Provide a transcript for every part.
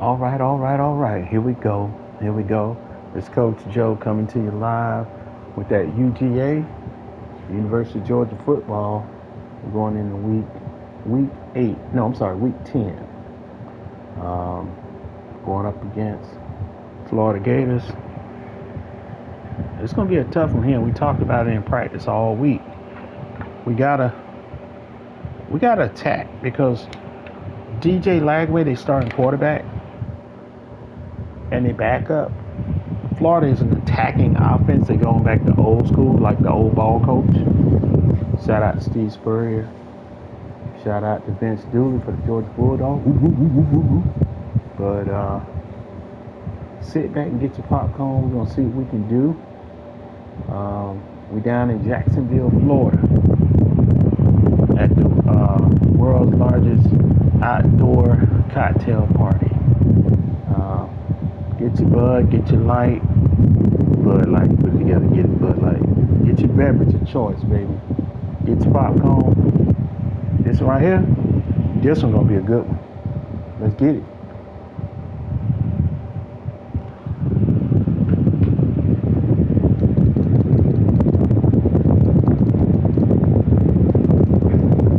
All right, all right, all right. Here we go. Here we go. It's Coach Joe coming to you live with that UGA, University of Georgia football. We're going into week 8. No, I'm sorry, week 10. Um, Going up against Florida Gators. It's going to be a tough one here. We talked about it in practice all week. We gotta attack because DJ Lagway, they starting quarterback, and they back up. Florida is an attacking offense. They're going back to old school, like the old ball coach. Shout out to Steve Spurrier. Shout out to Vince Dooley for the Georgia Bulldogs. But sit back and get your popcorn. We're gonna see what we can do. We down in Jacksonville, Florida, at the world's largest outdoor cocktail party. Uh, get your Bud, get your Light. Bud Light, put it together, get it Bud Light. Get your beverage of choice, baby. Get your popcorn. This one right here, this one gonna be a good one. Let's get it.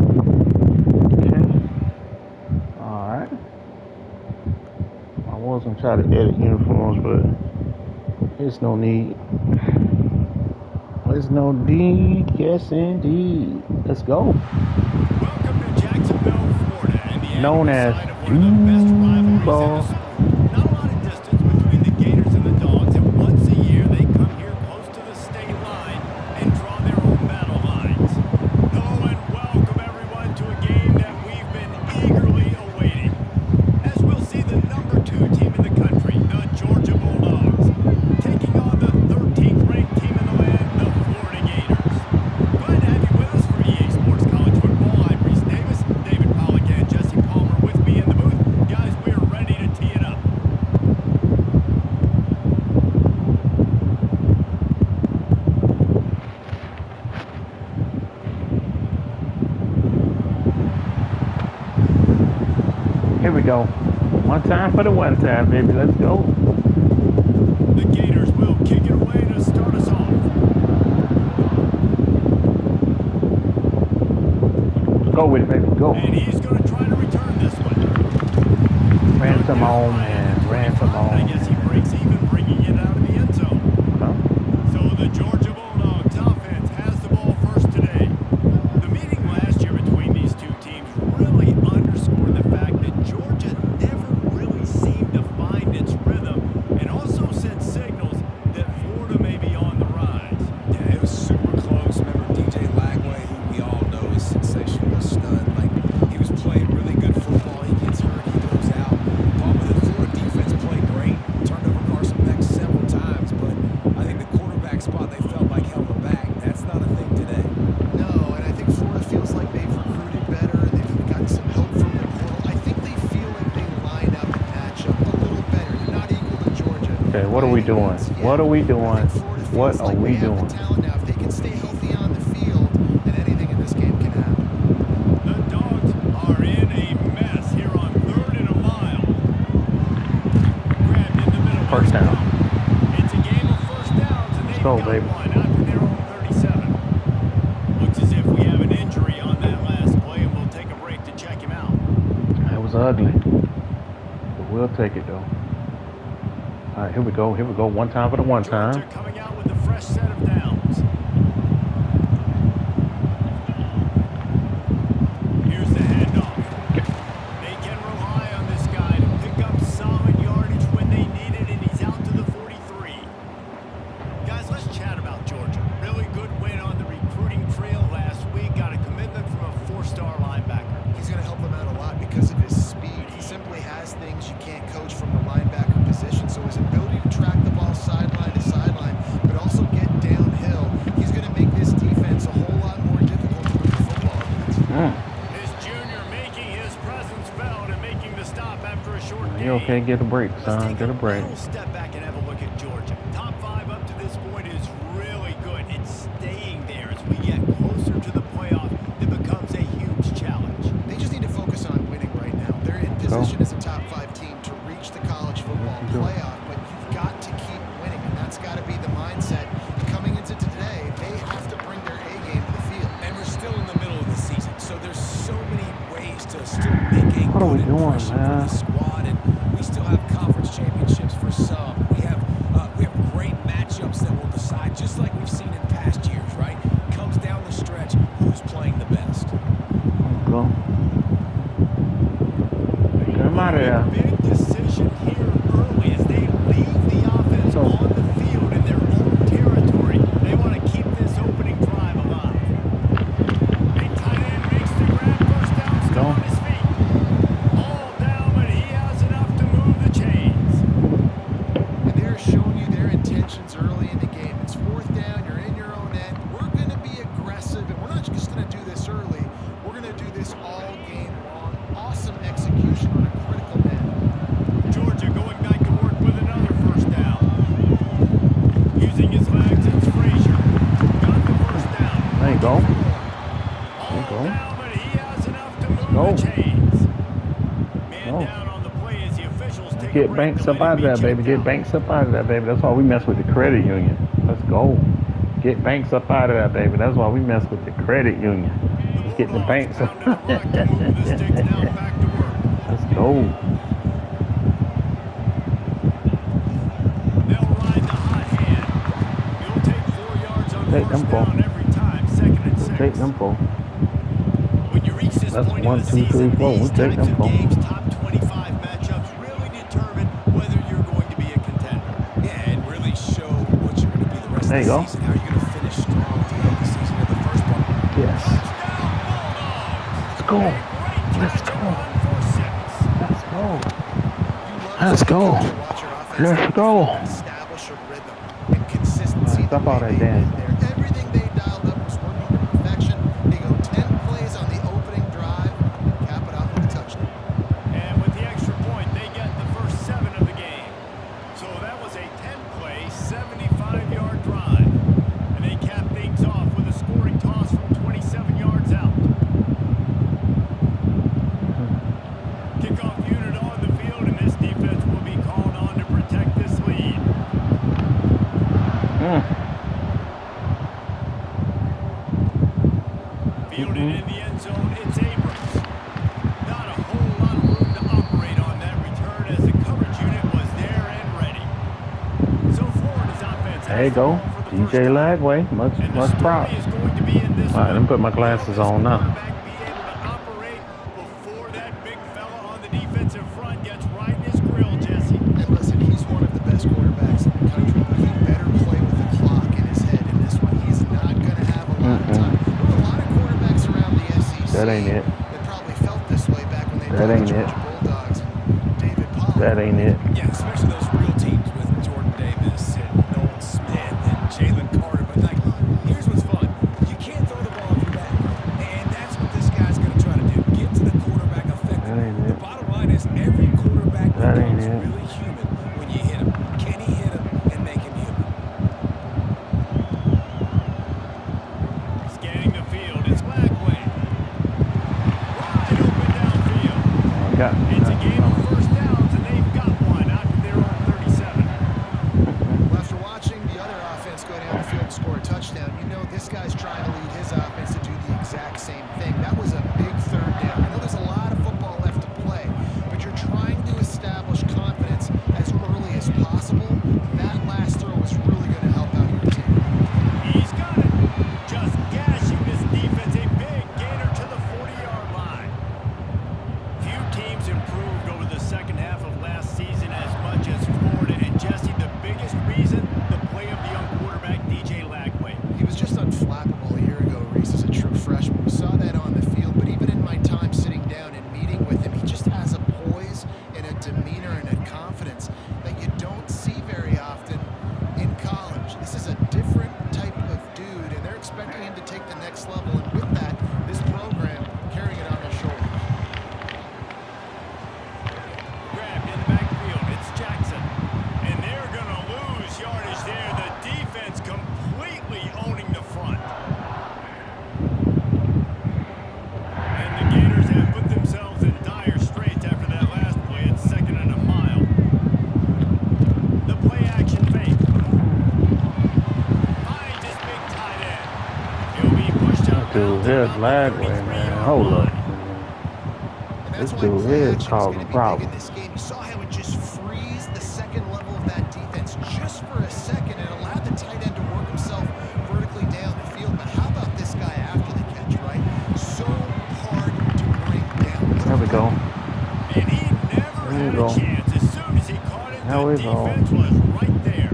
Okay. All right. I was gonna try to edit uniforms, but there's no need. There's no need. Yes, indeed. Let's go. Welcome to Jacksonville, Florida, and the Known annual as site of one of the best rivalries in the Ball. sport. Not a lot of distance between the Gators and the Dogs, and once a year they come here close to the state line and draw their own battle lines. Hello and welcome everyone to a game that we've been eagerly awaiting. As we'll see the number 2 team in the country, the Georgia Bulldogs, taking on the 13th ranked team in the land, the Florida Gators. Glad to have you with us for EA Sports College Football. I'm Reese Davis, David Pollock, and Jesse Palmer with me in the booth. Guys, we are ready to tee it up. Here we go. One time for the one time, baby. Let's go. The Gators will kick it away to start us off. Go with it, baby. Go. And he's going to try to return this one. Ransom on and ransom on. I guess he breaks even, bringing it out of the end zone. Huh? So the Georgia Bulldogs offense has the ball first today. The meeting last year between these two teams really underscored the fact that Georgia never really seemed to find its rhythm, and also sent signals that Florida may be on the rise. Yeah, it was super close. Remember DJ Lagway, who we all know is sensational, stud. Like, he was playing really good football. He gets hurt, he goes out. But the Florida defense played great. Turned over Carson Beck several times, but I think the quarterback spot they felt like held them back. That's not a thing today. No, and I think Florida feels like they've recruited better. They've gotten some help from the portal. I think they feel like they line up and match up a little better. They're not equal to Georgia. Okay, what are we doing? What are we doing? What are we doing? Talent now. If they can stay healthy on the field, then anything in this game can happen. The Dogs are in a mess here on 3rd and a mile. Grabbed in the middle. First down. It's a game of first downs, and they've go, got baby. one after their own 37. Looks as if we have an injury on that last play, and we'll take a break to check him out. That was ugly. But we'll take it though. All right, here we go. Here we go. One time for the one Georgia time. coming out with a fresh set of downs. Here's the handoff. They can rely on this guy to pick up solid yardage when they need it, and he's out to the 43. Guys, let's chat about Georgia. Really good win on the recruiting trail last week. Got a commitment from a 4-star linebacker. He's going to help them out a lot because of his speed. He simply has things you can't coach from the linebacker position. So his ability to track the ball sideline to sideline, but also get downhill, he's going to make this defense a whole lot more difficult to move the football against. His junior making his presence felt and making the stop after a short gain. You okay? Get a break, Let's son. take Get a break. little step back and have a look at Georgia. Top 5 up to this point is really good. It's staying there as we get closer to the playoff. It becomes a huge challenge. They just need to focus on winning right now. They're in position as a top 5 team to reach the for this squad, and we still have conference championships for some. We have great matchups that will decide, just like we've seen in past years, right? Comes down the stretch, who's playing the best. Go. Get him out of there. Big decision here early as they leave the offense So, on the field in their own territory. They want to keep this opening drive alive. Big tight end makes the grab, first down, still go. on his feet. All down, but he has enough to move the chains. And they're showing you their intentions early in the game. It's fourth down, you're in your own end. We're going to be aggressive, and we're not just going to do this early. We're going to do this all game long. Awesome execution on a critical man. Georgia going back to work with another first down. Using his legs, it's Frazier. Got the first down. There you go. There you All go. down, but he has enough to move Go. the chains. Man Go. down on the play as the officials take a Get break Banks to up let out him of be there, baby. checked Get out. Banks up out of there, baby. That's why we mess with the credit union. Let's go. Get Banks up out of there, baby. That's why we mess with the credit union. The Get the Bulldogs Banks up. pounding the rock to move the sticks now back to work. Let's go. They'll ride the hot hand. You'll take 4 yards on Take them first four. down every time, second and 6. Take them four. When you reach this That's point 1, in the 2, 3, season, 4. We these take types them of four. games, top 25 matchups, really determine whether you're going to be a contender. Yeah, and really show what you're going to be the rest There of you the go. season. How you're going to finish strong to end the season in the first part. Yes. Touchdown, Bulldogs! Let's go. A great Let's catch and go. run for 6. Let's go. You love Let's seeing a go. coach and watch your offense Let's go. establish a rhythm and consistency. Stop the all way that they did dancing. there. Everything they dialed up was working to perfection. They go 10 plays on the opening drive and cap it off with a touchdown. And with the extra point, they get the first 7 of the game. So that was a 10-play, 75-yard drive. And they cap things off with a scoring toss from 27 yards out. Kickoff unit on the field, and this defense will be called on to protect this lead. Fielded in the end zone, it's Abrams. Not a whole lot of room to operate on that return as the coverage unit was there and ready. So Florida's offense There you has the go. ball for the first DJ time. Lagway. And the Much story props. is going to be in this All right, let me one. put my glasses Will this on now. quarterback be able to operate before that big fella on the defensive front gets right in his grill, Jesse? And listen, he's one of the best quarterbacks in the country, but he better play with the clock in his head in this one. He's not going to have a lot of time. There were a lot of quarterbacks around the SEC That ain't it. that probably felt this way back when they That played the ain't it. Georgia Bulldogs and David Pollock. That ain't it. Yeah, especially those real teams with Jordan Davis and Nolan Smith and Jalen Carter. But, like, here's what's fun. You can't throw the ball off your back. And that's what this guy's going to try to do. Get to the quarterback effectively. That ain't The it. bottom line is every quarterback That ain't becomes it. really human when you hit him. Can he hit him and make him human? Scanning the field, it's Lagway. Wide open downfield. It's a game of first downs, and they've got one out to their own 37. Well, after watching the other offense go down the field and score a touchdown, you know this guy's trying to lead his offense to do the exact same thing. That was a big third down. I know there's a lot of football left to play, but you're trying to establish confidence as early as possible. That last throw was really going to help out your team. He's got it. Just gashing this defense. A big gainer to the 40-yard line. Few teams improved over the second half of last season as much as Florida. And Jesse, the biggest reason, the play of the young quarterback, DJ Lagway. He was just unflappable a year ago, Reese, as a true freshman. We saw that on the field, but even in my time sitting down and meeting with him, he just has a poise and a demeanor and a confidence that you don't see very often in college. This is a different type of dude, and they're expecting him to take the next level, and with that, this program carrying it on their shoulders. Grabbed in the backfield. It's Jackson. And they're going to lose yardage there. The defense completely owning the front. And the Gators have put themselves in dire straits after that last play. It's 2nd and a mile. The play action fake. Finds his big tight end. He'll be pushed out of Dude, bounds at here's about the Lagway, 33-yard man. Hold line. up. And This That's why dude play here is action is going causing to be big in problems. this game. You saw how it just frees the second level of that defense just for a second and allowed the tight end to work himself vertically down the field. But how about this guy after the catch, right? So hard to bring down. What There a we go. runner. And he never There we had a go. chance. As soon as he caught it, There the we go. defense was right there.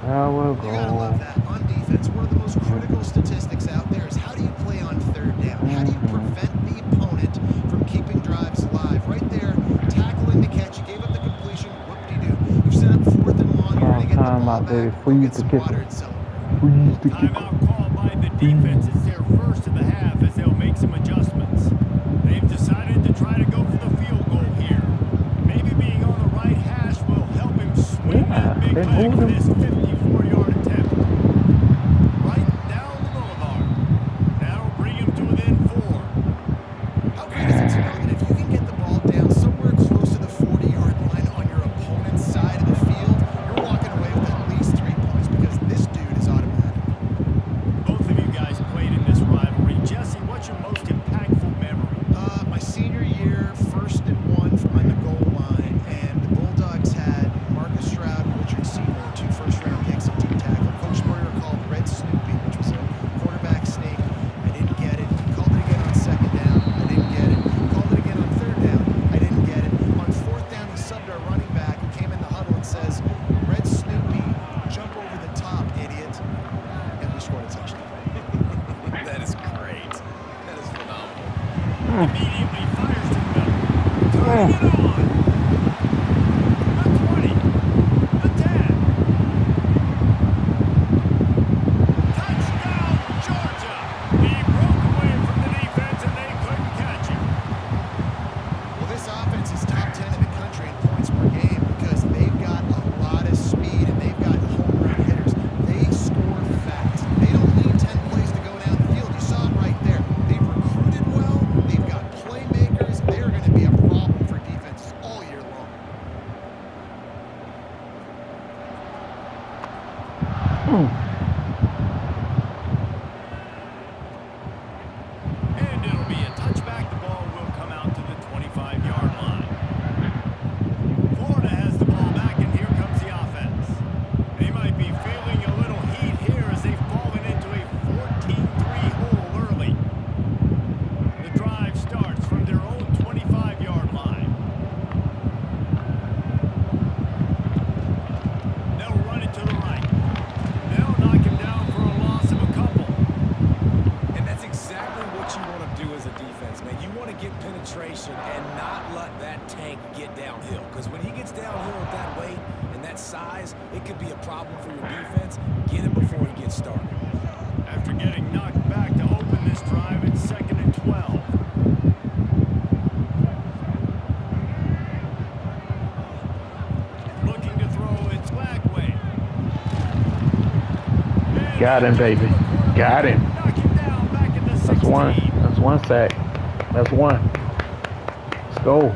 There we You got to love go. that. On defense, one of the most critical statistics out there is how do you play on third down? How do you prevent the opponent from keeping drives alive? Right there, tackling the catch. You gave up the completion. Whoop-de-doo. You've set up fourth and long. You're going to get the Time ball out, back. baby. Go Freeze get the some kicker. water and celebrate. Freeze the kicker. Timeout called by the defense. It's their first of the half as they'll make some adjustments. They've decided to try to go for the field goal here. Maybe being on the right hash will help him swing Yeah, that big they leg moved for him. this 54-yard attempt. Right down the boulevard. That'll bring him to within 4. How great is it to know that if you can get the ball down somewhere close to the 40-yard line on your opponent's side of the field, you're walking away with at least 3 points because this dude is automatic. Both of you guys played in this rivalry. Jesse, what's your most impactful memory? My senior year, 1st and 1 from on the goal line, and the Bulldogs had Marcus Stroud and Richard Seymour, 2 first-round picks at D tackle. Coach Boyer called Red Snoopy, which was a quarterback snake. I didn't get it. Called it again on 2nd down. I didn't get it. Called it again on 3rd down. I didn't get it. On 4th down, he subbed our running back, who came in the huddle and says, "Red Snoopy, jump over the top, idiot." And we scored a touchdown. That is great. That is phenomenal. Immediately fires to the middle. Turning it on. The 20. The 10. Touchdown, Georgia. He broke away from the defense and they couldn't catch him. Well, this offense is top 10 in the country in points per game because they've got a lot of speed and they've got home run hitters. They score fast. They don't need 10 plays to go down the field. You saw it right there. They've recruited well. They've got playmakers. They're going to be a problem for defenses all year long. And it'll be a touchback. The ball will come out to the 25-yard line. Florida has the ball back, and here comes the offense. They might be feeling a little heat here as they've fallen into a 14-3 hole early. The drive starts from their own 25-yard line. They'll run it to the right. They'll knock him down for a loss of a couple. And that's exactly what you want to do as a defense, man. You want to get penetration and not let that tank get downhill. Because when he gets downhill at that weight and that size, it could be a problem for your defense. Get him before he gets started. After getting knocked back to open this drive, it's 2nd and 12. Looking to throw, it's Lagway. And Got him, they get baby. to the quarterback Got him. and knock him down back at the 16. That's one. That's one sack. That's one. Let's go.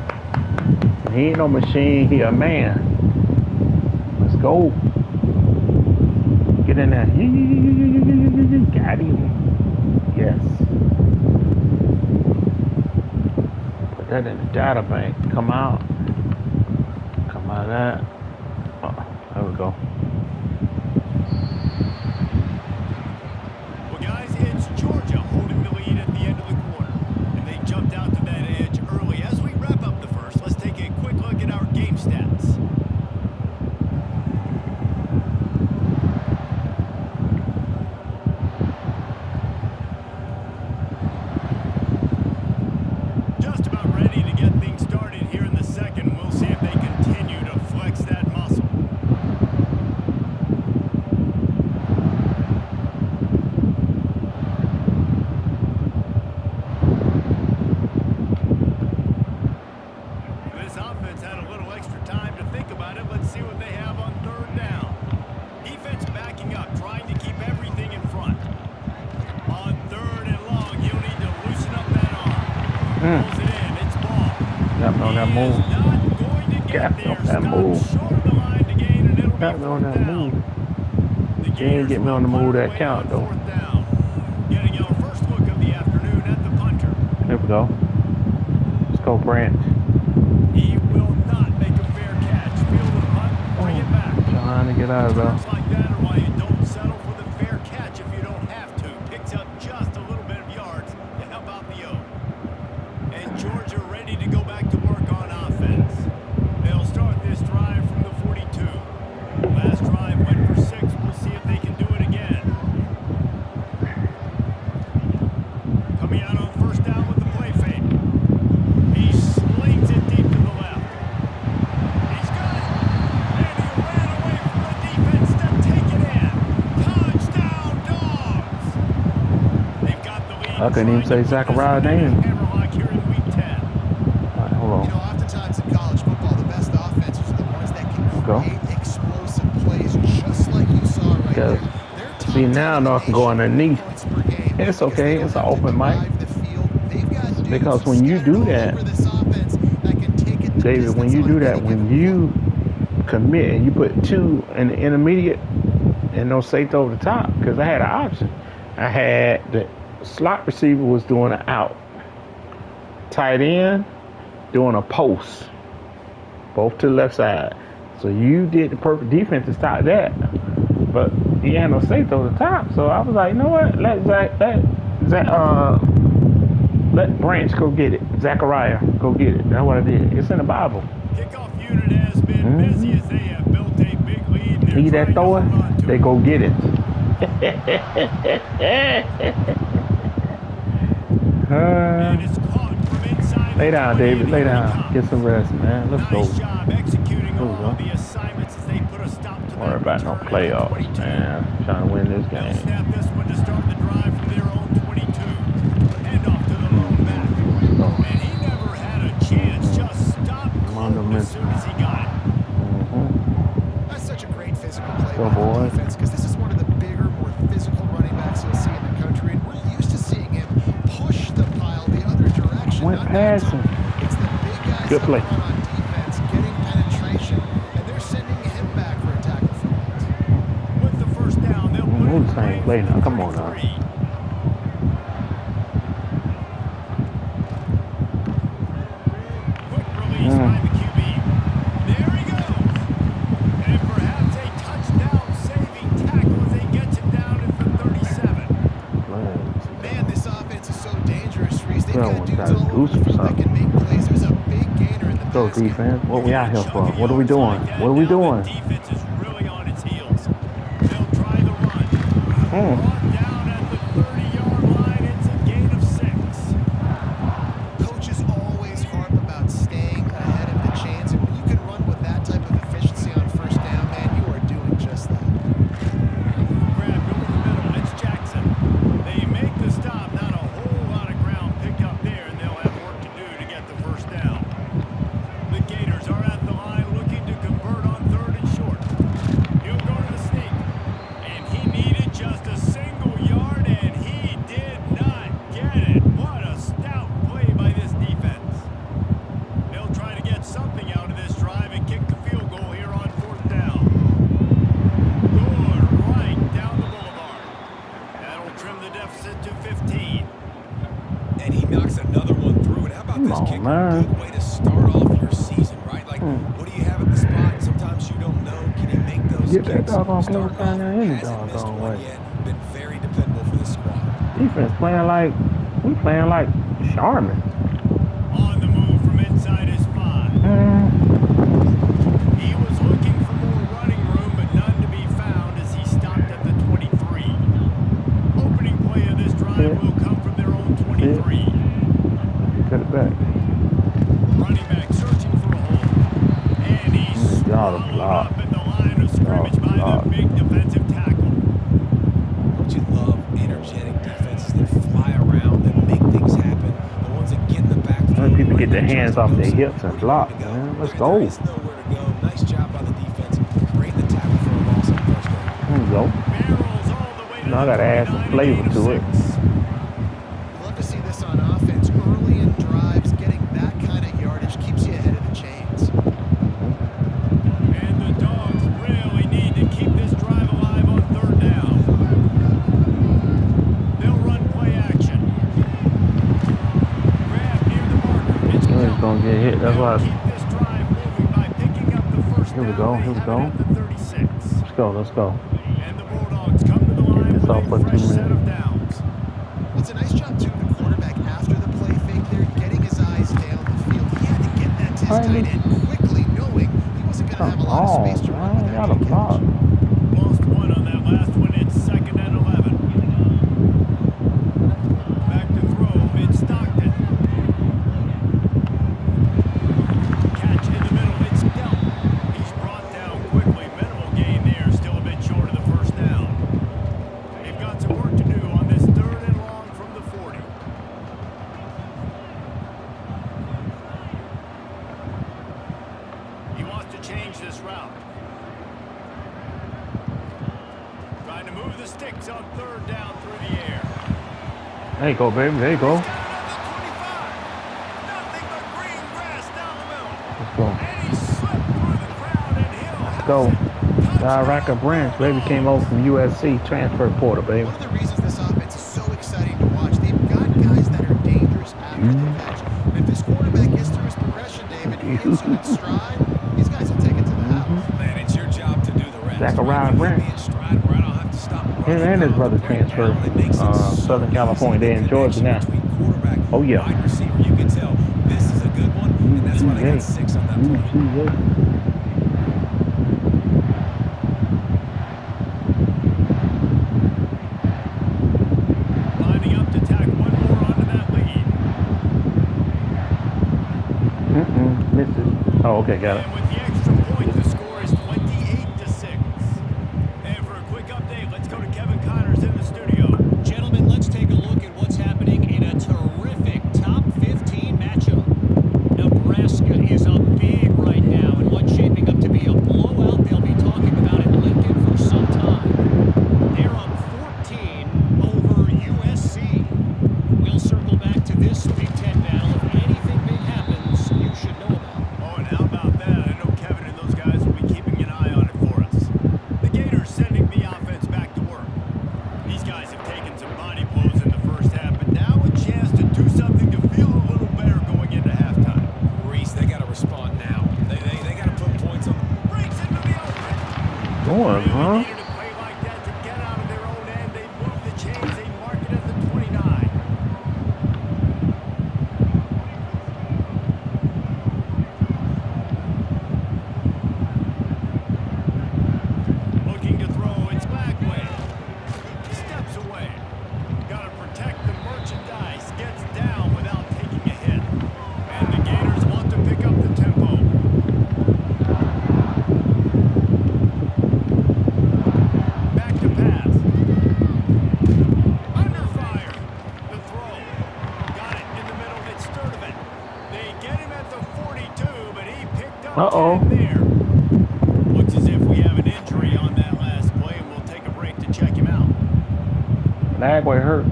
He ain't no machine. He a man. Let's go. Get in there. Got him. Yes. Put that in the data bank. Come out. Come out of that. Oh, there we go. Well, guys, it's Georgia holding the lead at the end of the quarter. And they jumped out to that edge early. As we wrap up the first, let's take a quick look at our game stats. Just about ready to get things started here in the second. We'll see if they continue to flex that muscle. This offense had a little extra time to think about it. Let's see what they have on 3rd down. Defense backing up, trying to keep everything in front. On 3rd and long, he'll need to loosen up that arm. Pulls it in, it's ball. Got me on that He move. is not going to get Got me there. on that Stopped move. short of the line to gain, and it'll be Got me on 4th that down. move. The You ain't Gators get me on the will move punt that away count on though. 4th down. Getting our first look of the afternoon at the punter. There we go. Let's go, Branch. He will not make a fair catch. Field the punt, bring Oh, it back. trying to get out of there. Returns like that are why you don't settle for the fair catch if you don't have to. Picks up just a little bit of yards to help out the O. And Georgia ready to go back to work on offense. They'll start this drive from the 42. Last drive went for 6. We'll see if they can do it again. Coming out on first down with the play fake. He slings it deep to the left. He's got it. And he ran away from the defense to take it in. Touchdown, Dogs. They've got the lead. I couldn't even say Zachariah's name. Hammerlock here in week 10. All right, hold You know, on. oftentimes in college football, the best offenses are the ones that can Go. create explosive plays, just like you saw right there. Because see now, I can go underneath. It's okay. It's an open mic. Because when you do that, David, when you do that, when you commit and you put 2 in the intermediate and no safety over the top, because I had an option. I had the slot receiver was doing an out, tight end doing a post, both to the left side. So you did the perfect defense to stop that, but he had no safety over the top. So I was like, you know what? Let Branch go get it. Zachariah go get it. That's what I did. It's in the Bible. Kickoff unit has been busy as they have built a big lead. He that throw it, they go get it. And it's caught from inside. Lay down, David. Lay down. Get some rest, man. Let's go. Nice job executing There we all go. of the assignments as they put a stop to Don't worry that about no return at the playoffs, 22. man. Trying to win this They'll game. snap this one to start the drive from their own 22. Hand off to the lone back. And he never had a chance. Just stopped cold as soon as he got it. That's such a great physical play Go, by the boy. defense, because this is one of the bigger, more physical running backs you'll see in the country, and we're used to seeing him push the pile the other direction. Went Not past that him. time. It's the big guys Good up play. front on defense getting penetration, and they're sending him back for a tackle for loss. With the first down, they'll put Move in the same play now. Come on now. 33. Quick release by the QB. There he goes. And perhaps a touchdown-saving tackle as they get him down at the 37. Man, this offense is so dangerous, Reese. They've That got one dudes got all over goose the or field that something. can make plays. There's a big gainer in the Go pass game. defense. What we out here for? Chunk of What are we yards doing? like that, What are we now the doing? defense is really on its heels. They'll try the run. Mm. Brought down at the 30-yard line. It's a gain of 6. Coaches always harp about staying ahead of the chains, and when you can run with that type of efficiency on first down, man, you are doing just that. Grab over the middle. It's Jackson. They make the stop. Not a whole lot of ground picked up there, and they'll have work to do to get the first down. The Gators are at the line looking to convert on 3rd and short. He'll go to the sneak. And he needed just a single yard, and he did not get it. What a stout play by this defense. They'll try to get something out of this drive and kick the field goal here on 4th down. Good right down the boulevard. That'll trim the deficit to 15. And he knocks another one through. And how about Come this on, kicker? man. Good way to start off your season, right? Like, what do you have at the spot? Sometimes you don't know. Can he make those Get that kicks? doggone Starting close down off, there any hasn't missed doggone one way. yet. Been very dependable for this squad. Defense playing like we playing like Charmin. On the move from inside his 5. He was looking for more running room, but none to be found as he stopped at the 23. Opening play of this drive will come from their own 23. Cut it back. Running back searching for a hole. And he's Y'all swallowed block. up at the line of scrimmage by block. the big defensive tackle. Don't you love energetic defenses that fly around, that make things happen? The ones that get in the backfield. Let people get their right hands now, off tries their to go hips and somewhere. block, Where do you want man. to go? Let's There go. is nowhere to go. Nice job by the defense. Creating the tackle for a loss on first down. There we go. Barrels all the way to Now I the gotta add some 29, flavor gain of to it. 6. Love to see this on offense. Early in drives, getting that kind of yardage keeps you ahead of the chains. And the Dogs really need to keep this drive alive on 3rd down. They'll run play action. Grab near the marker. It's Let's go us. keep this drive moving by picking up the first Here we down. go. They Here we have it go. at the 36. Let's go. Let's go. And the Bulldogs come to the line this with off a for 2 fresh set minutes. of downs. Well, it's a nice job, too, the quarterback after the play fake there, getting his eyes down the field. He had to get that to his All right, tight end quickly, knowing he wasn't going to have a lot of space to run with man. after Y'all the a block. catch. Lost one on that last one. It's 2nd and 11. Back to throw. It's Stockton. Catch in the middle. It's Delp. He's brought down quickly. Minimal gain there. Still a bit short of the first down. They've got some work to do on this 3rd and long from the 40. He wants to change this route. Trying to move the sticks on 3rd down through the air. There you go, baby. There you go. He's got it at the 25. Nothing but green grass down the middle. Let's go. And he slipped through the crowd and he'll Let's house go. it. Racker Branch, baby, came over from USC transfer portal, baby. One of the reasons this offense is so exciting to watch, they've got guys that are dangerous after the catch. And if this quarterback gets through his progression, David, he hits you in stride, these guys will take it to the house. Man, it's your job to do the rest. Zachariah You hit Branch. me in stride where I don't have to stop running. And his brother transferred from Southern California. They're in Georgia now. Oh, yeah. Wide receiver, you can tell this is a good one, and that's why they got 6 on that play. Lining up to tack one more onto that lead. Missed it. Oh, okay, got it. And with the extra point, the score is 28-6. And for a quick update, let's go to Kevin Connors in the studio. Gentlemen, let's take a look at what's happening in a terrific top 15 matchup. Nebraska is up big right now in what's shaping up to be a blowout they'll be talking about in Lincoln for some time. They're up 14 over USC. We'll circle back to this Big Ten battle. If anything big happens, you should know about it. Oh, and how about that? I know Kevin and those guys will be keeping an eye on it for us. The Gators sending the offense back to work. These guys have taken some body blows in the first half, but now a chance to do something to feel a little better going into halftime. Reese, they got to respond now. They got to put points on the Breaks into the open. Going, Really huh? needed a play like that to get out of their own end. They move the chains. They mark it at the 29. Looking to throw. It's Lagway. Steps away. Got to protect the merchandise. Gets down without taking a hit. And the Gators want to pick up the tempo. Back to pass. Under fire. The throw. Got it in the middle. It's Sturdivant. They get him at the 42, but he picked up 10 there. Looks as if we have an injury on that last play, and we'll take a break to check him out. Lagway hurt.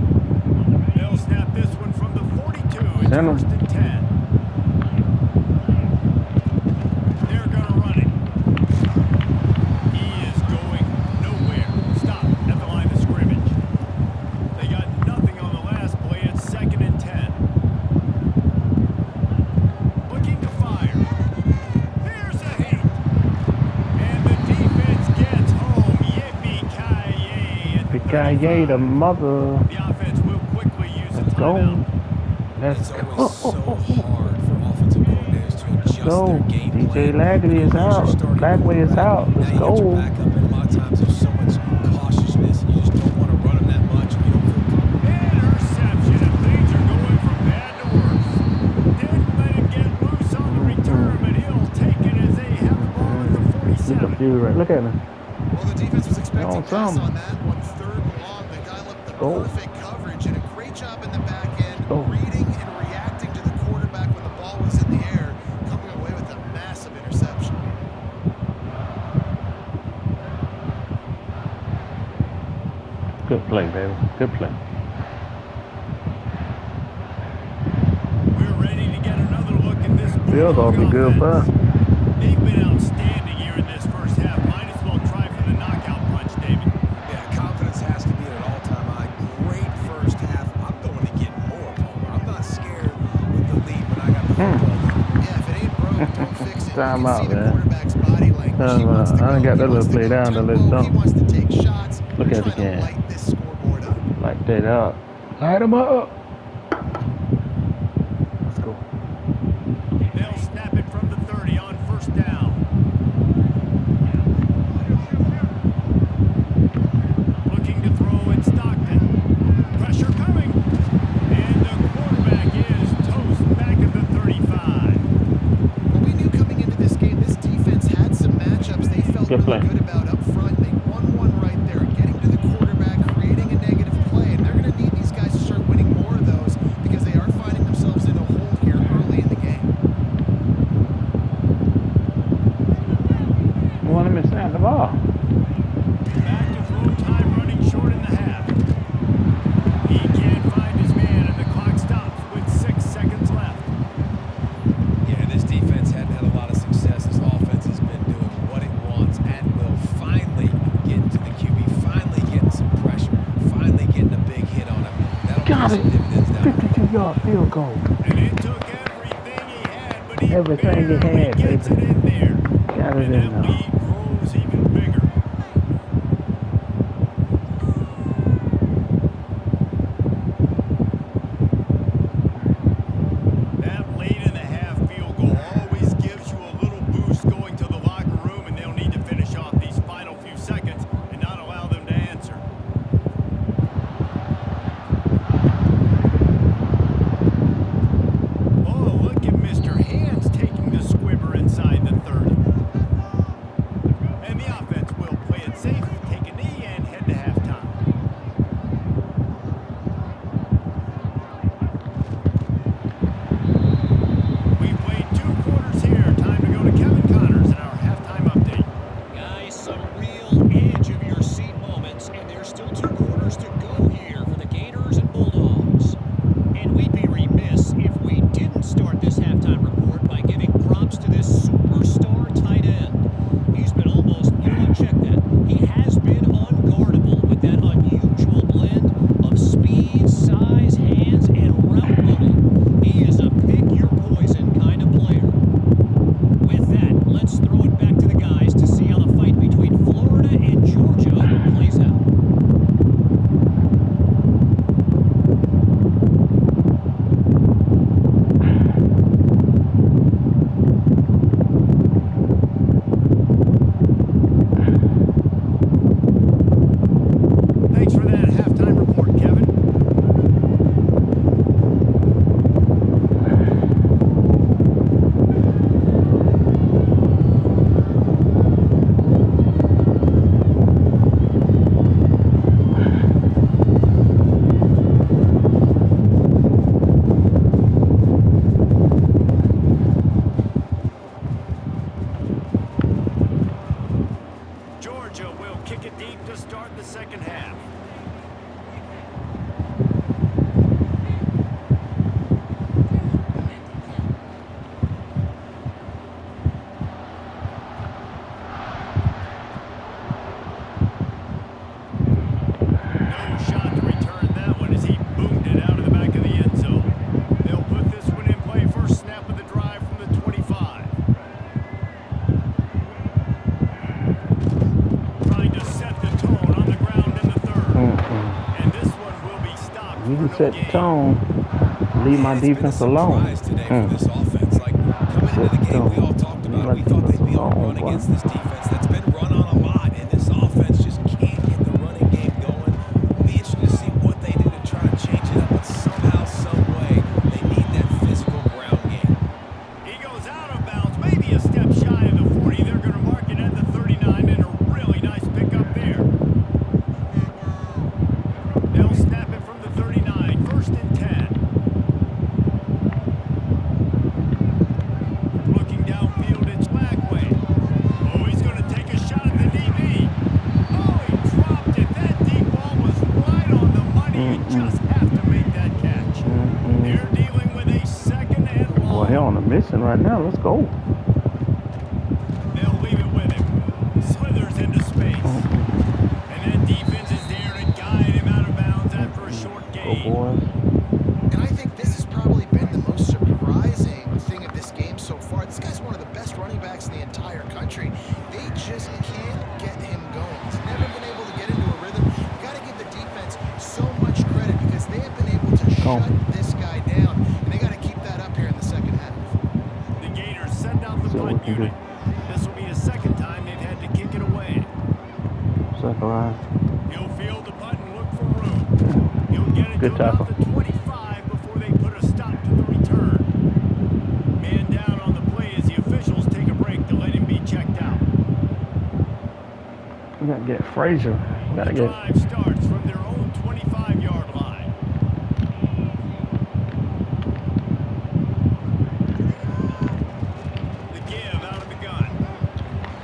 They'll snap this one from the 42. It's Send 'em. 1st and 10. They're going to run it. He is going nowhere. Stop at the line of scrimmage. They got nothing on the last play. It's 2nd and 10. Looking to fire. There's a hit. And the defense gets home. Yippee-ki-yay. At Pikaye, the 35. mother. The offense will quickly use a Let's go. timeout. Let's It's go. always so hard for offensive coordinators to adjust go. their game DJ plan. Lagley is out. Lagway is out. Let's Now you got your go. backup, and a lot of times there's so much cautiousness. You just don't want to run them that much. You don't feel Interception, and things are going from bad to worse. Didn't let him get loose on the return, but he'll take it as they have the ball at the Look 47. at you, right? Look at him. Well, the defense was expecting on pass some. on that one, 3rd and long. The guy left the Go. perfect coverage and a great job in the back end, Go. reading and reacting to the quarterback when the ball was in the air, coming away with a massive interception. Good play, baby. Good play. We're ready to get another look at this Field goal Bulldog be good for us. offense. They've been outstanding here in this first half. Might as well try for the knockout punch, David. Yeah, confidence has to be at an all-time high. Great first half. I'm going to get more, Palmer. I'm not scared with the lead when I got the football. Yeah, if it ain't broke, can see timeout, the man. quarterback's body language. He wants to I done go. got He that wants little to play go down there. Let's tempo. He dump. wants to take shots. Look They're at the trying to can. light this scoreboard up. Light that up. Light them up. Let's go. They'll snap it from the 30 on first down. Looking to throw in Stockton. Pressure coming. And the quarterback is toast back at the 35. Well, we knew coming into this game, this defense had some matchups they felt Good really play. good about up front. They won one right there, getting to the quarterback, creating a negative play. And they're going to need these guys to start winning more of those because they are finding themselves in a hole here early in the game. Well, let me snap the ball. Back to throw time running short in the half. He can't find his man, and the clock stops with 6 seconds left. Yeah, this defense hadn't had a lot of success. This offense has been doing what it wants at will. Finally getting to the QB, finally getting some pressure, finally getting a big hit on him. That'll Got pay it. some dividends down the road. 52-yard field goal. And it took everything he had, but he Everything he barely had, gets baby. it in there. Got it And in that there. lead grows even bigger. That late in the half field goal always gives you a little boost going to the locker room, and they'll need to finish off these final few seconds and not allow them to answer. Oh, look at Mr. Hands taking the squibber inside the 30. And the offense will play it safe, take a knee, and head to halftime. We've played 2 quarters here. Time to go to Kevin Connors in our halftime update. Guys, some real edge of your seat moments, and there's still 2 quarters to go here for the Gators and Bulldogs. And we'd be remiss if we didn't start this halftime report by giving props to this superstar tight end. He's been almost, check that. He has been unguardable with that unusual blend of speed, size, hands, and route running. He is a pick-your-poison kind of player. With that, let's throw it back to the guys to see how the fight between Florida and Georgia plays out. Thanks for that halftime report, Kevin. Georgia will kick it deep to start the second half. No shot to return that one as he boomed it out of the back of the end zone. They'll put this one in play. First snap of the drive from the 25. Trying to set the tone on the ground in the third. And this one will be stopped You for can no set the gain. tone. Leave my Yeah, it's been a defense alone. surprise today for this offense. Like, coming Set into the the game, we all tone. talked Leave about my it. We thought defense they'd be able to alone, run boy. against this defense that's been run on a lot, and this offense just can't get the running game going. It'll be interesting to see what they do to try to change it up, but somehow, some way, they need that physical ground game. He goes out of bounds, maybe a step shy of the 40. They're going to mark it at the 39, and a really nice pickup there. They'll snap it from the 39, first and 10. Looking downfield, it's Lagway. Oh, he's going to take a shot at the DB. Oh, he dropped it. That deep ball was right on the money. He just have to make that catch. They're dealing with a second and Boy, he long. on a mission right now. Let's go. They'll leave it with him. Slithers into space. And that defense is there to guide him out of bounds after a short Go, gain. boys. And I think this has probably been the most surprising thing of this game so far. This guy's one of the best running backs just can't get him going. He's never been able to get into a rhythm. You got to give the defense so much credit because they have been able to shut this guy down, and they got to keep that up here in the second half. The Gators send out the See what we punt can do. unit. This will be the second time they've had to kick it away. Zachariah. He'll field the punt and look for room. He'll get it Good to about tackle. the 25 before they put a stop to the return. Man down on the play as the officials take a break to let him be checked out. We got to get Frazier. We got The to get. drive starts from their own 25-yard line. The give out of the gun.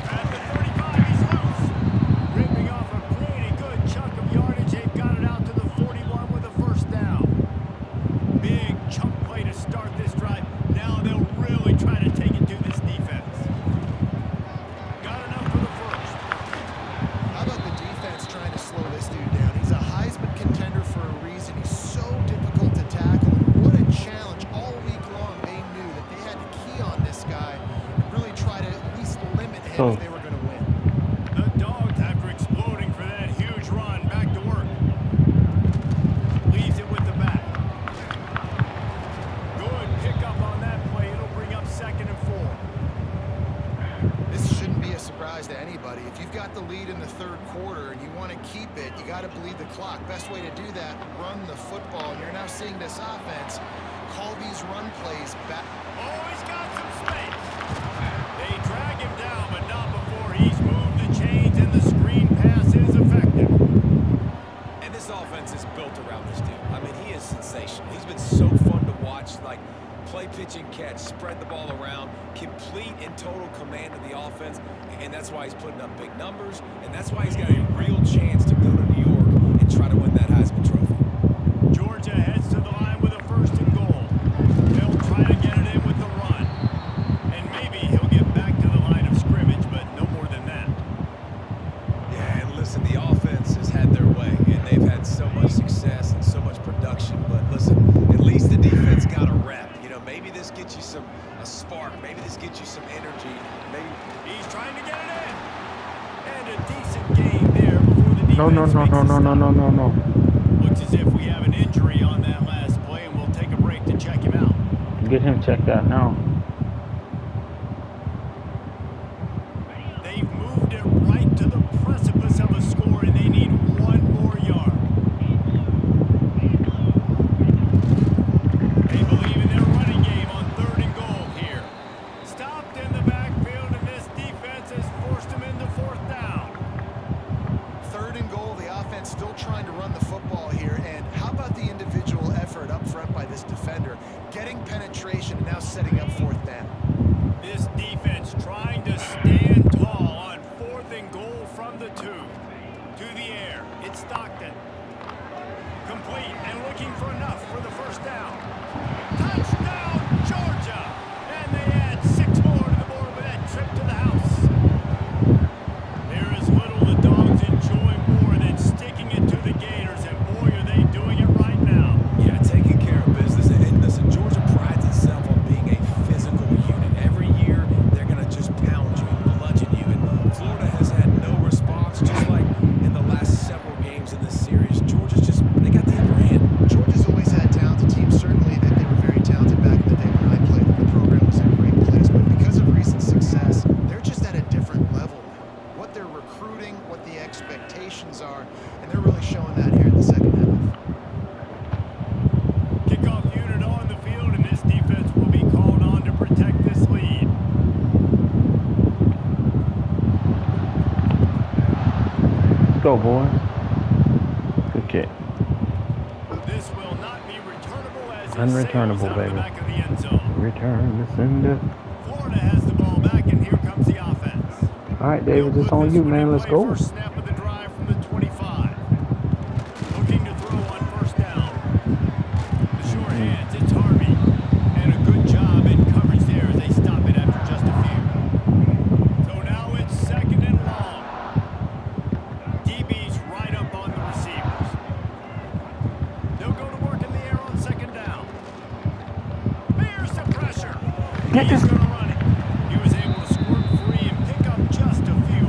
At the 35, he's loose. Ripping off a pretty good chunk of yardage. They've got it out to the 41 with a first down. Big chunk play to start this drive. Now they'll really try to take it to this defense. Got enough for the first. How about the defense trying to slow this dude down? He's a Heisman contender for a reason. He's so difficult to tackle. And what a challenge. All week long, they knew that they had to key on this guy and really try to at least limit him if they were going to win. The Dogs, after exploding for that huge run, back to work. Leaves it with the back. Good pickup on that play. It'll bring up 2nd and 4. This shouldn't be a surprise to anybody. If you've got the lead in the third quarter and you want to keep it, you got to bleed the clock. Best way to do that, run the football. And you're now seeing this offense call these run plays back. Oh, he's got some space. They drag him down, but not before he's moved the chains and the screen pass is effective. And this offense is built around this dude. I mean, he is sensational. He's been so fun to watch, like play, pitch, and catch, spread the ball around, complete and total command of the offense, and that's why he's putting up big numbers, and that's why he's got a real chance to go to New York and try to win that Heisman Trophy. Georgia heads to the line with a 1st and goal. They'll try to get it in with the run. And maybe he'll get back to the line of scrimmage, but no more than that. Yeah, and listen, the offense has had their way, and they've had so much success and so much production, but listen, at least the defense got a rep. You know, maybe this gets you a spark. Maybe this gets you some energy. Maybe He's trying to get it in. And a decent game there before the defense No. No. Looks as if we have an injury on that last play, and we'll take a break to check him out. Get him checked out now. They've moved it right to the precipice of a score, and they need 1 more yard. They believe in their running game on 3rd and goal here. Stopped in the backfield, and this defense has forced them into 4th down. 3rd and goal, the offense still trying to run the football here. And how about the individual effort up front by this defender? Getting penetration and now setting up 4th down. This defense trying to stand tall on 4th and goal from the 2. To the air, it's Stockton. Complete and looking for enough for the first down. Touchdown, Georgia! And they add 6 more to the board with that trip to the house. There is little the Dogs enjoy more than sticking it to the Gators, and boy, are they doing it right now. Yeah, taking care of business. And listen, Georgia prides itself on being a physical unit. Every year, they're going to just pound you and bludgeon you. And Florida has had no response, just like in the last several games in this series. Georgia's just, they got the upper hand. Georgia's always had talented teams. Certainly that they were very talented back in the day when I played. The program was in a great place. But because of recent success, they're just at a different level now. What they're recruiting, what the expectations are, and they're really showing that here in the second half. Kickoff unit on the field, and this defense will be called on to protect this lead. Let's go, boys. Good kick. This will not be returnable as it Unreturnable, sails out baby. the back of the end zone. Return the sender. Florida has the ball back, and here comes the offense. All right, David, it's on you, man. Let's go. First snap of the drive from the 25. Looking to throw on 1st down. The short hands, it's Harvey. And a good job in coverage there as they stop it after just a few. So now it's 2nd and long. DB's right up on the receivers. They'll go to work in the air on 2nd down. Here's the pressure. Get He's this. going to run it. He was able to squirt free and pick up just a few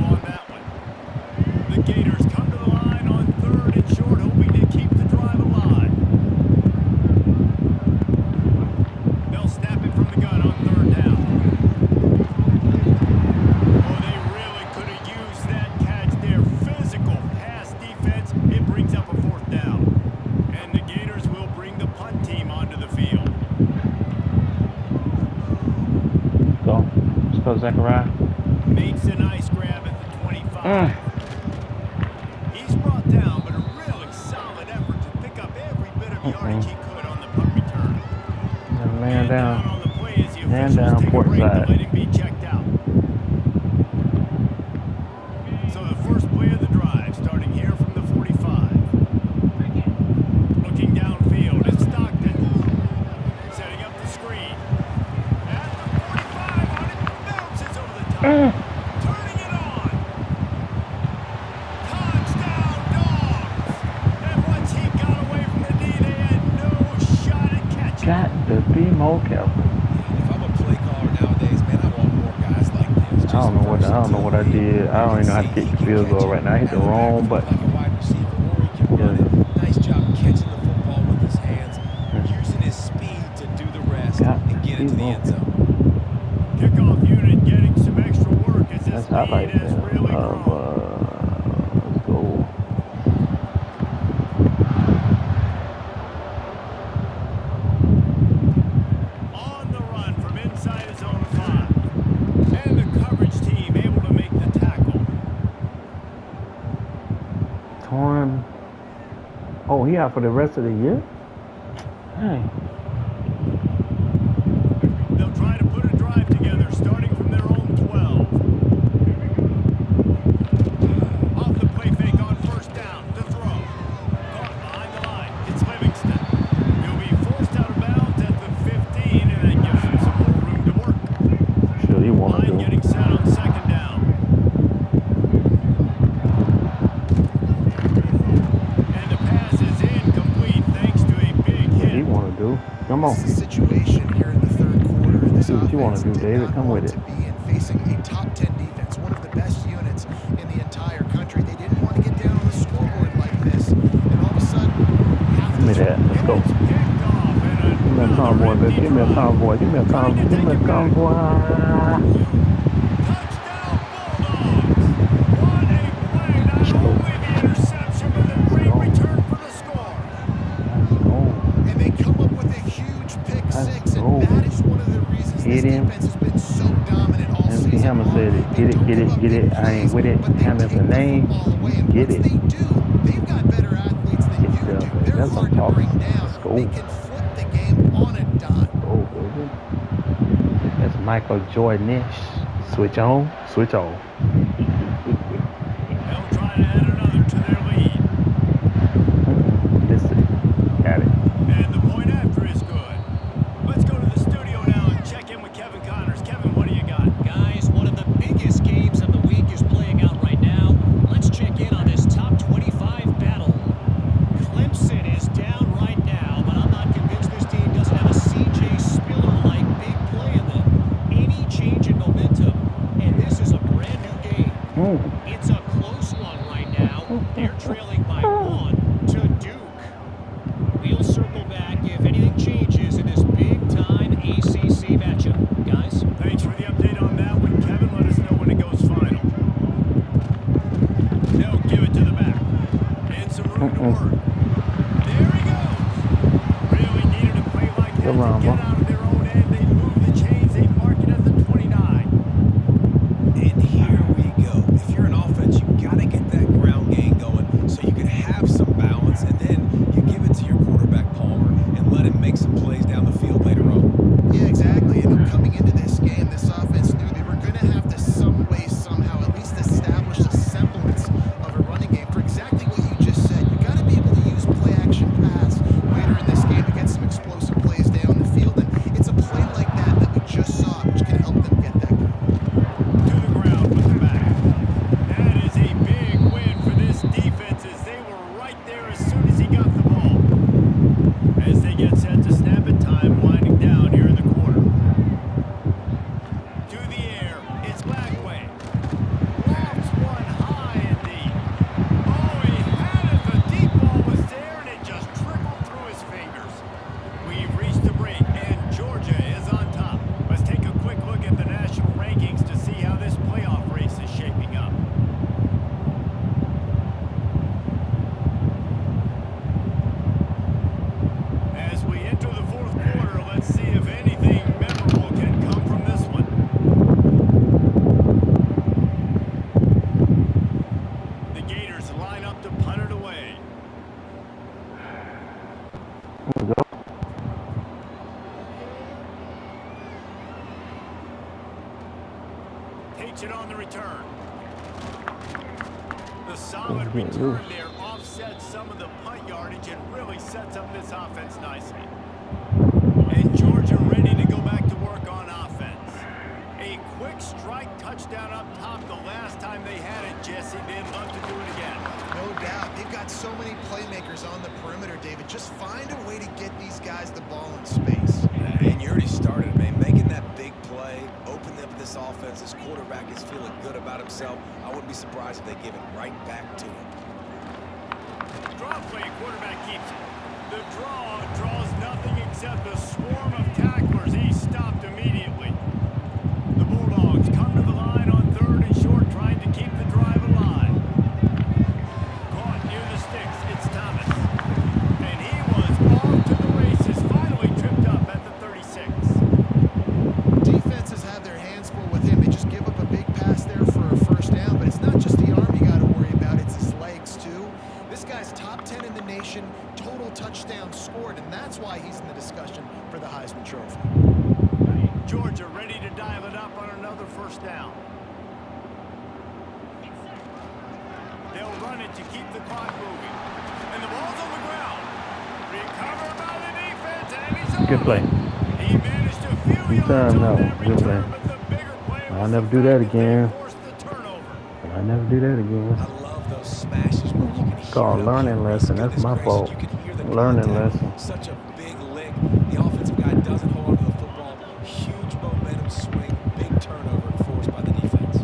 Zachariah. Makes a nice grab at the 25. He's brought down, but a really solid effort to pick up every bit of yardage he could on the punt return. Man down. On the play as the Man officials down, take port a break side. to let him be checked out. So the first play of the drive, starting here from the 45. Looking downfield, it's Stockton. Setting up the screen. At the 45 on it, bounces over the top. Turning it on. Touchdown, Dogs! And once he got away from the D, they had no shot at catching. Got to be more careful. If I'm a play caller nowadays, man, I want more guys like this. I don't know what I did. I don't even know how to kick the field goal right now. I hit the wrong button. Like a wide receiver, or he can run it. Nice job catching the football with his hands, using his speed to do the rest and get into the end zone. Kickoff unit getting some extra work as this That's lead has really grown. Let's go. On the run from inside his own 5. And the coverage team able to make the tackle. Torn. Oh, he out for the rest of the year? Dang. They'll try to put a drive together starting from their own 12. Off the play fake on first down. The throw. Caught behind the line. It's Livingston. He'll be forced out of bounds at the 15, and that gives him some more room to work. Sure, he want to Line do. getting set on second down. And the pass is incomplete thanks to a big What he hit. want to do? Come on. This is a situation here in the third quarter. This See what you wanna offense do, did David. not Come want with to it. be in facing a top 10 defense, one of the best units in the entire country. They didn't want to get down on the scoreboard like this, and all of a sudden, you have Give me to that. Let's go. It's picked off and Give me a convoy, another baby. empty Give me a drive. convoy. Give me a Trying to convoy. Give take me a it back. convoy. Touchdown Bulldogs! What a play! Not only the interception, but the great return for the score. and they come up with a huge pick six, and that is one of the reasons this Hit him. defense has been so dominant all MC season Hammer long. said it. They Get it, don't get give it, up get big it. I ain't plays, with it. but they Hammer's take the the name. football away, and Get once it. they do, they've got better athletes than Get you stuff. do. They're That's what hard I'm to talking bring about. down. Let's go. They can flip the game on a dime. Go, baby. That's Michael Jordan-ish. Switch on, switch off. They'll try to add another to their lead. Listen. Got it. And the point after is good. Let's go to the studio now and check in with Kevin Connors. Kevin, what do you got? Guys, one of the biggest games of the week is playing out right now. Let's check in on this top 25 battle. Clemson is down right now, but I'm not convinced this team doesn't have a C.J. Spiller-like big play in them. Any change in momentum, and this is a brand new game. It's a close one right now. They're trailing by 1 to Duke. We'll circle back if anything changes in this big-time ACC matchup. Guys? Thanks for the update on that one, Kevin. Let us know when it goes final. They'll give it to the back. And some room to work. There he goes. Really needed a play like that to get out of their own end. They move the chains. They mark it at the 29. And here we go. If you're an offense, you got to get that ground game going so you can have some balance, and then you give it to your quarterback, Palmer, and let him make some plays down the field later on. Yeah, exactly. And coming into this game, this offense knew they were going to have to some way, somehow, at least establish a semblance of a running game for exactly what you just said. You got to be able to use play-action pass later in this game to get some explosive plays down the field. And it's a play like that possession on the return. The solid Let's get return loose. there offsets some of the punt yardage and really sets up this offense nicely. And Georgia ready to go back to work on offense. A quick strike touchdown up top the last time they had it, Jesse. They'd love to do it again. No doubt. They've got so many playmakers on the perimeter, David. Just find a way to get these guys the ball in space. And you already started, man. Making that big play, opening up this offense. This quarterback is feeling good about himself. I wouldn't be surprised if they give it right back to him. Draw play, quarterback keeps it. The draw draws nothing except a swarm of tacklers. He stopped immediately. The Bulldogs come to the line on 3rd and short, trying to keep the drive alive. Caught near the sticks, it's Thomas. And he was off to the races, finally tripped up at the 36. Defenses have their hands full with him. They just give up a big pass there for a first down, but it's not just the arm you got to worry about, it's his legs too. This guy's top 10 in the nation, total touchdowns scored, and that's why he's in the discussion for the Heisman Trophy. Georgia ready to dial it up on another first down. They'll run it to keep the clock moving. And the ball's on the ground. Recovered by the defense, and he's on. Good play. He managed a few Good yards time, on though. that Good play. return, but the bigger play I'll was never the do that fact they again. forced the turnover. I never do that again. I love those smashes where you can hear Called it up learning here. lesson. That's Goodness my gracious, fault. you can hear the Learning contact. lesson. Such a big lick. The offensive guy doesn't hold on to the football. Huge momentum swing. Big turnover forced by the defense.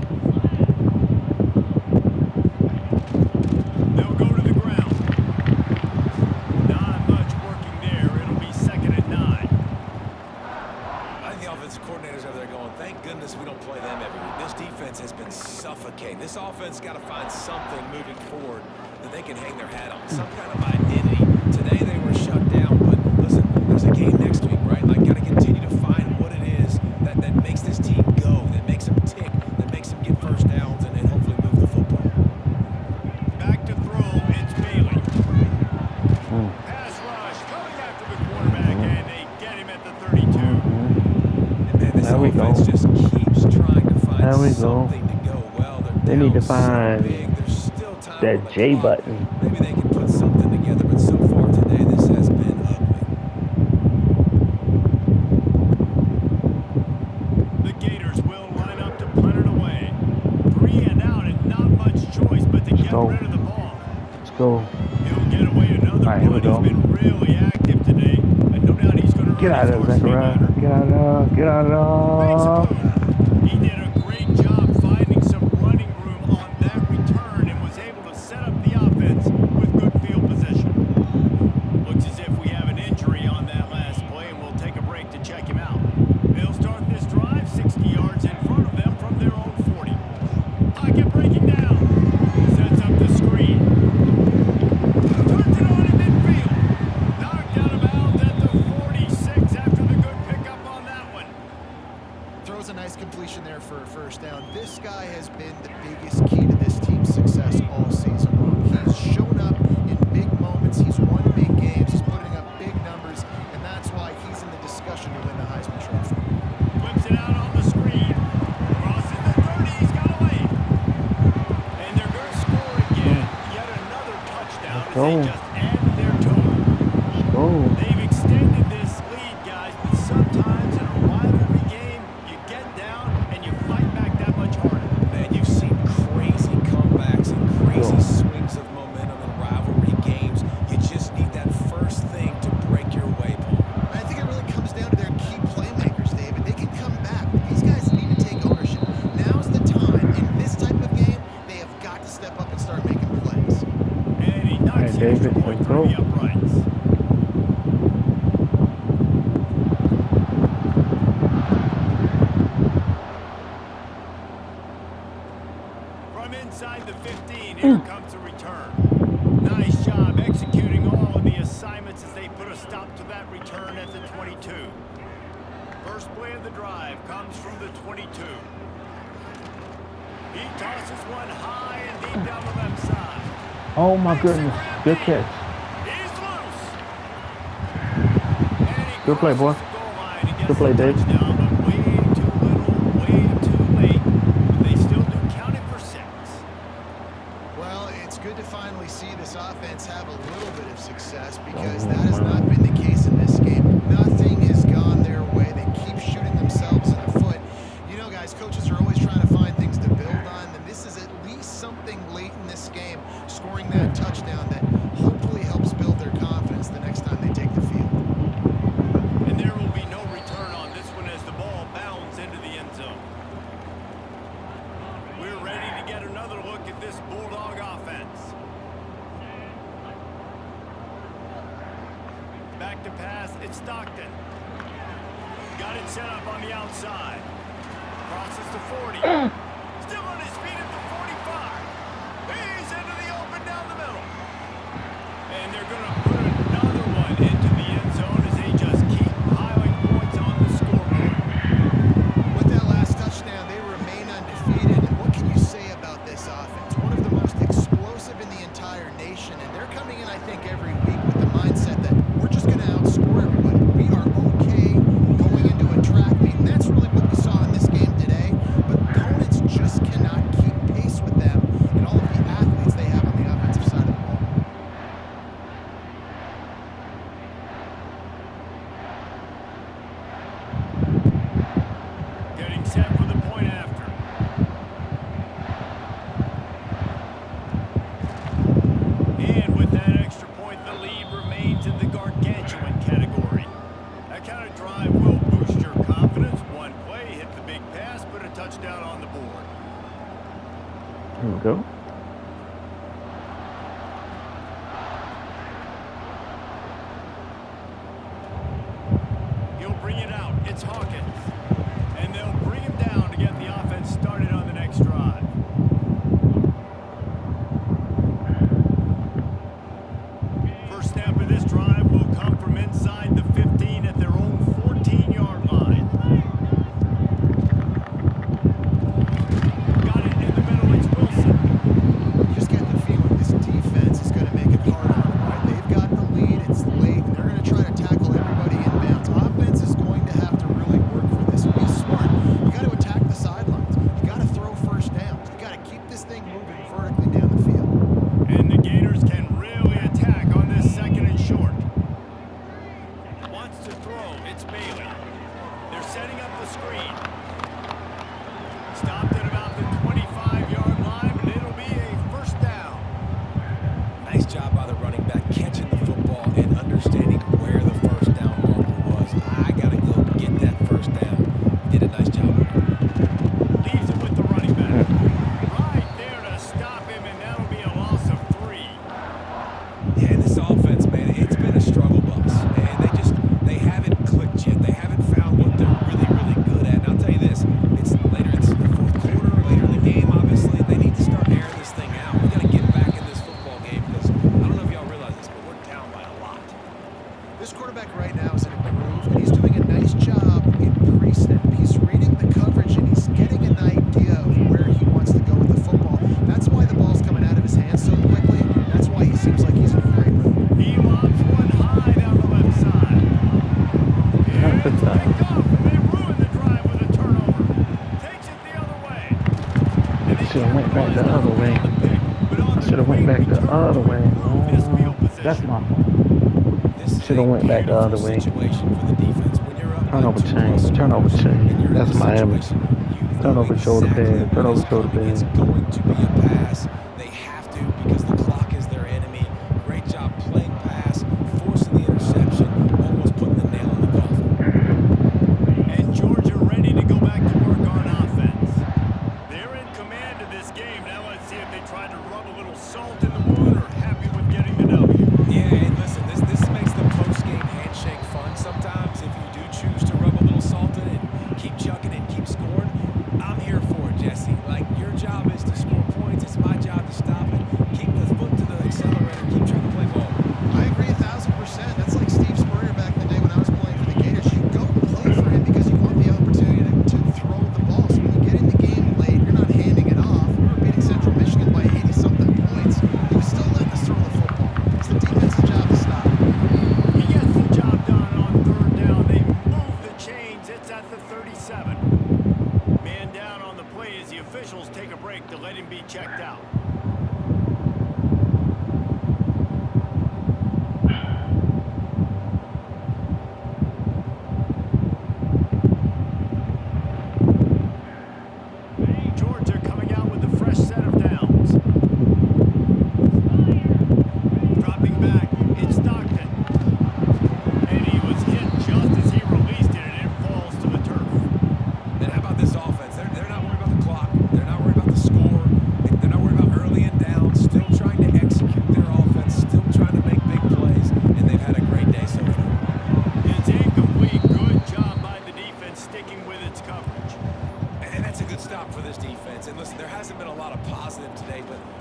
They'll go to the ground. Not much working there. It'll be 2nd and 9. I think the offensive coordinators over there going, thank goodness we don't play them every week. This defense has been suffocating. This offense got to find something moving forward that they can hang their hat on. Some kind of identity. Today they were shut down, but listen, there's a game next week, right? Like, got to continue to find what it is that makes this team go, that makes them tick, that makes them get first downs and hopefully move the football. Back to throw, it's Bailey. Pass rush coming after the quarterback, and they get him at the 32. And man, this There we go. offense just keeps trying to find There we go. something to go. Well, they're They need to down so find big, there's still time on that the J clock. button. Maybe they can put something together, but so far today, this has been ugly. The Gators will line up to punt it away. 3 and out and not much choice but to get go. rid of the ball. Let's go. He'll get away another All right, here we punt. He's go. been really active today, and no doubt he's going to Get run out his of varsity there, batter. Zachariah. Get out of there. Get out of Makes a there. move. He did a great job finding some running room on that return and was able to set up the offense with good field position. Looks as if we have an injury on that last play, and we'll take a break to check him out. They'll start this drive 60 yards in front of them from their own 40. Pocket breaking down. Sets up the screen. Turns it on in midfield. Knocked out of bounds at the 46 after the good pickup on that one. Throws a nice completion there for a first down. This guy has been the biggest key to this team's success all season long. He's shown up in big moments. He's won big games. He's putting up big numbers, and that's why he's in the discussion to win the Heisman Trophy. Flips it out on the screen. Crosses the 30. He's got away. And they're going to score again. Yet another touchdown as Go. they just added their total. Let's go. They've extended this lead, guys, but sometimes in a rivalry game, you get down and you fight back that much harder. Man, you've seen crazy comebacks and crazy swings of momentum in rivalry games. You just need that first thing to break your way, Paul. I think it really comes down to their key playmakers, David. They can come back. These guys need to take ownership. Now's the time. In this type of game, they have got to step up and start making plays. And he knocks All right, the extra David, point let's through go. the uprights. From inside the 15, here comes the return. Nice job executing all of the assignments as they put a stop to that return at the 22. First play of the drive comes from the 22. He tosses one high and deep down the left side. Oh my goodness. Good catch. He's loose. Good play, boy. Crosses the goal line and gets Good play, the Dave. touchdown, but way too little, way too late. But they still good to finally see this offense have a little bit of success because that has not been the case in this game. Nothing has gone their way. They keep shooting themselves in the foot. You know, guys, coaches are always trying to find things to build on, and this is at least something late in this game, scoring that touchdown that hopefully helps build their confidence the next time they take the field. And there will be no return on this one as the ball bounds into the end zone. We're ready to get another look at this Bulldog offense. Back to pass, it's Stockton. Got it set up on the outside. Crosses to 40. Still on his feet at the 45. He's into the open down the middle. And they're going to put another one into the end zone as they just keep piling points on the scoreboard. With that last touchdown, they remain undefeated. And what can you say about this offense? One of the most explosive in the entire nation. And they're coming in, I think, every week with the mindset that we're just going to outscore everybody. We are okay going into a track meet. And that's really what we saw in this game today. But opponents just cannot keep pace with them and all of the athletes they have on the offensive side of the ball. Getting set for the point after. And with that extra point, the lead remains in the gargantuan category. That kind of drive will boost your confidence. One play, hit the big pass, put a touchdown on the board. Here we go. He'll bring it out. It's Hawkins. And they'll bring him down to get the offense started on the next drive. First snap of this drive will come from inside the 15 at their own 14-yard line. Got it in the middle. It's Wilson. You just get the feeling this defense is going to make it hard on them, right? They've got the lead. It's late, and they're going to try to tackle everybody inbounds. Offense is going to have to really work for this. Be smart. You got to attack the sidelines. You got to throw first downs. You got to keep this thing moving vertically down the field. And the Gators can really attack on this second and short. Wants to throw. It's Bailey. They're setting up the screen. Stopped at about the 25-yard line, but it'll be a first down. Nice job by the running back catching the football and understanding where the first down marker was. I got to go get that first down. Did a nice job with it. Leaves it with the running back. Right there to stop him, and that'll be a loss of 3. Yeah, and this offense, man, it's been a struggle bus. And they haven't clicked yet. They haven't found what they're really, really good at. And I'll tell you this, it's the fourth quarter, later in the game, obviously. They need to start airing this thing out. We got to get back in this football game because I don't know if y'all realize this, but we're down by a lot. This quarterback right now is in a groove, and he's doing a nice job in pre-snap. He's reading the coverage, and he's getting an idea of where he wants to go with the football. That's why the ball's coming out of his hands so quickly. That's why he seems like he's in a great mood. He lobs one high down the left side. Not And the it's time. picked off, and they ruin the drive with a turnover. Takes it the other way. And they Should have went back the other way. But on the Should have went back great the other way. return, this field That's position. my fault. This is Shoulda a went back the other beautiful way. situation for the defense. When you're up by Turnover 2+ chain. scores Turnover chain. and you're in That's this Miami. situation, you know Turnover shoulder exactly pad. what Turnover is shoulder coming. It's pad. going to be a pass. They have to because the clock is their enemy. Great job playing pass, forcing the interception, almost putting the nail in the coffin. And Georgia ready to go back to work on offense. They're in command of this game. Now let's see if they try to rub a little salt in the wound or happy with getting the W. Yeah, and listen, this makes the post-game handshake fun sometimes. If you do choose to rub a little salt in it and keep chucking and keep scoring, I'm here for it, Jesse. Like, your job is to score points. It's my job to stop it. Keep the foot to the accelerator. Keep trying to play ball. I agree 1,000%. That's like Steve Spurrier back in the day when I was playing for the Gators. You go play for him because you want the opportunity to throw the ball. So when you get in the game late, you're not handing it off. We were beating Central Michigan by 80-something points. He was still letting us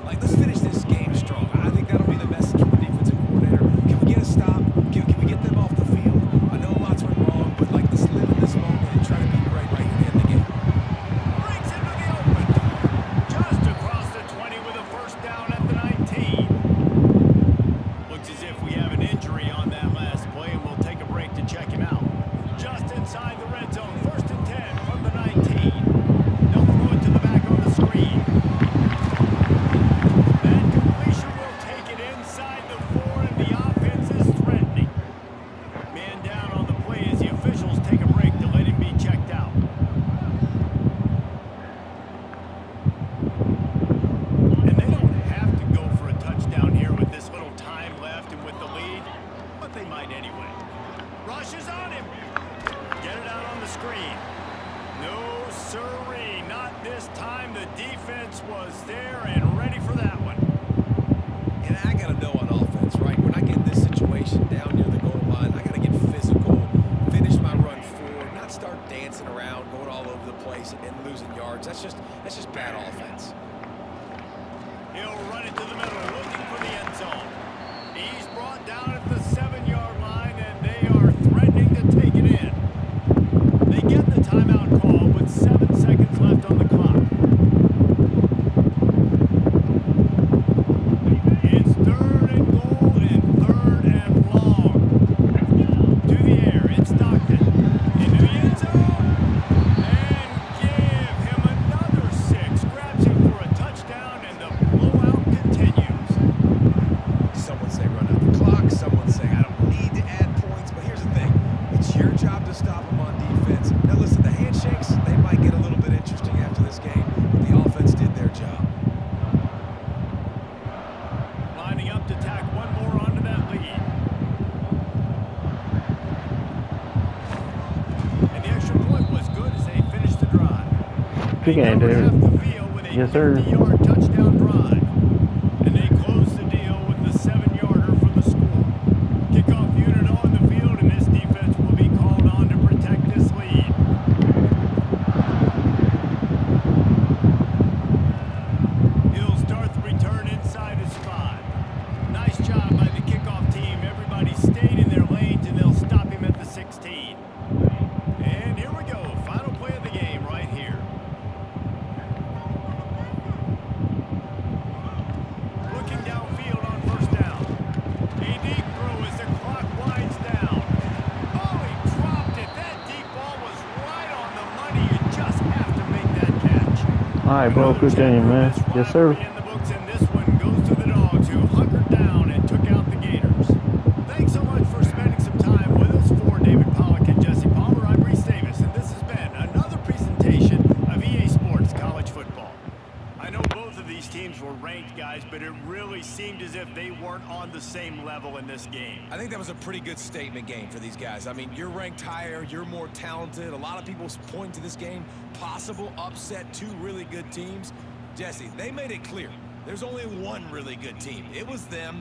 Like, let's finish this game strong. I think that'll be the message from the defensive coordinator. Can we get a stop? Can we get them off the field? I know lots went wrong, but, like, let's live in this moment and try to be great right here to end the game. Breaks into the open. Just across the 20 with a first down at the 19. Looks as if we have an injury on that last play, and we'll take a break to check him out. Just inside the red zone. 1st and 10 from the 19. They'll throw it to the back on the screen. That completion will take it inside the 4, and the offense is threatening. Man down on the play as the officials take a break to let him be checked out. And they don't have to go for a touchdown here with this little time left and with the lead, but they might anyway. Rushes on him. Get it out on the screen. No siree, not this time. The defense was there and ready for that one. And I got to know on offense, right? When I get in this situation down near the goal line, I got to get physical, finish my run forward, not start dancing around, going all over the place and losing yards. That's just bad offense. He'll run it to the middle, looking for the end zone. He's brought down at the 7-yard line, and they are threatening to take it in. They get the timeout call with 7 seconds left on the clock. It's 3rd and goal and 3rd and long. To the air, it's Stockton. Into the end zone. And give him another 6. Grabs him for a touchdown, and the blowout continues. Someone say run out the clock. Someone say I don't need to add points. But here's the thing. It's your job to stop them on defense. Now listen, the handshakes, they might get a little bit interesting after this game, but the offense did their job. Lining up to tack one more onto that lead. And the extra point was good as they finished the drive. Good They game, covered David. half the field with a Yes, sir. 50-yard touchdown drive. And they close the deal with the 7-yarder for the score. Kickoff unit on the field, and this defense will be called on to protect this lead. He'll start the return inside his 5. Nice job by the kickoff team. Everybody stayed in their lanes, and they'll stop him at the 16. And here we go. Final play of the game right here. Looking downfield on 1st down. A deep throw as the clock winds down. Oh, he dropped it. That deep ball was right on the money. You just have to make that catch. All right, bro. Another Good chapter game, of man. this Yes, sir. rivalry in the books, and this one goes to the Dogs, who hunkered down and took out the Gators. Thanks so much for spending some time with us. For David Pollack and Jesse Palmer, I'm Reese Davis, and this has been another presentation of EA Sports College Football. I know both of these teams were ranked, guys, but it really seemed as if they weren't on the same level in this game. I think that was a pretty good statement game for these guys. I mean, you're ranked higher, you're more talented. A lot of people point to this game, possible upset, 2 really good teams. Jesse, they made it clear. There's only one really good team. It was them.